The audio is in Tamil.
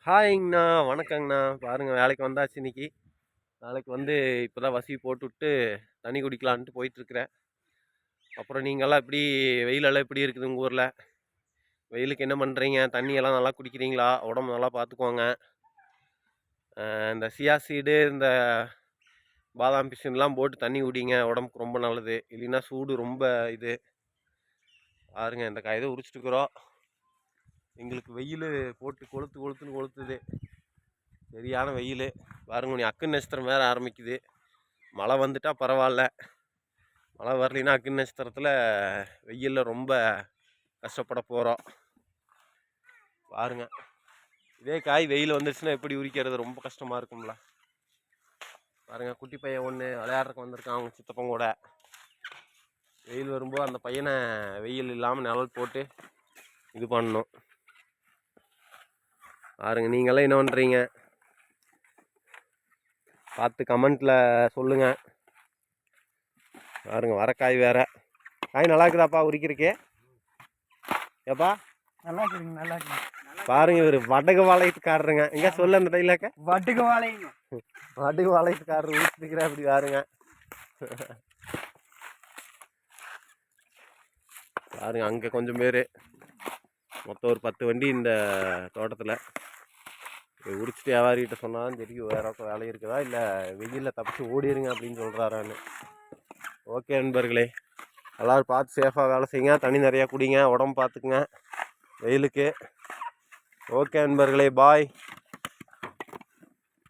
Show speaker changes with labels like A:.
A: ஹாய்ங்கண்ணா, வணக்கங்கண்ணா. பாருங்கள், வேலைக்கு வந்தாச்சு இன்னைக்கு. நாளைக்கு வந்து இப்போ தான் வசி போட்டுவிட்டு தண்ணி குடிக்கலான்ட்டு போயிட்டுருக்குறேன். அப்புறம் நீங்கள்லாம் எப்படி, வெயிலெல்லாம் எப்படி இருக்குது உங்கள் ஊரில்? வெயிலுக்கு என்ன பண்ணுறீங்க? தண்ணியெல்லாம் நல்லா குடிக்கிறீங்களா? உடம்பு நல்லா பார்த்துக்கோங்க. இந்த சியா சீடு, இந்த பாதாம் பிசின்லாம் போட்டு தண்ணி குடிங்க, உடம்புக்கு ரொம்ப நல்லது. இல்லைன்னா சூடு ரொம்ப இது. பாருங்க, இந்த இதை உரிச்சிட்டுக்கிறோம். எங்களுக்கு வெயில் போட்டு கொளுத்துன்னு கொளுத்துது. சரியான வெயில். பாருங்க, நீ அக்கு நட்சத்திரம் வேறு ஆரம்பிக்குது. மழை வந்துட்டால் பரவாயில்ல, மழை வரலைன்னா அக்கு நட்சத்திரத்தில் வெயிலில் ரொம்ப கஷ்டப்பட போகிறோம். பாருங்க, இதே காய் வெயில் வந்துருச்சுன்னா எப்படி உரிக்கிறது, ரொம்ப கஷ்டமாக இருக்கும்ல. பாருங்க, குட்டி பையன் ஒன்று விளையாடுறதுக்கு வந்திருக்கான் அவங்க சித்தப்பன் கூட. வெயில் வரும்போது அந்த பையனை வெயில் இல்லாமல் நிழல் போட்டு இது பண்ணணும். பாருங்க, நீங்களாம் என்ன பண்ணுறீங்க பார்த்து கமெண்ட்டில் சொல்லுங்கள். பாருங்க, வர காய் வேற. காய் நல்லா இருக்குதாப்பா உரிக்கிறக்கே? ஏப்பா
B: நல்லா இருக்குங்க, நல்லா இருக்கு.
A: பாருங்க, இவர் வடகு வாழையத்துக்காரருங்க. எங்க சொல்ல அந்த டைலாக்க?
B: வடுகு வாழைங்க,
A: வடகு வாழையத்துக்காரர் ஊற்றிக்கிற அப்படி பாருங்க. பாருங்க, அங்கே கொஞ்சம் பேர், மொத்தம் ஒரு 10 வண்டி இந்த தோட்டத்தில். உரிச்சிட்டு வியாபாரிகிட்ட சொன்னாலும் தெரியும் வேற வேலை இருக்குதா, இல்லை வெயிலில் தப்பிச்சு ஓடிடுங்க அப்படின்னு சொல்கிறாரான்னு. ஓகே நண்பர்களே, எல்லோரும் பார்த்து சேஃபாக வேலை செய்யுங்க, தண்ணி நிறையா குடிங்க, உடம்பு பார்த்துக்குங்க வெயிலுக்கு. ஓகே நண்பர்களே, பாய்.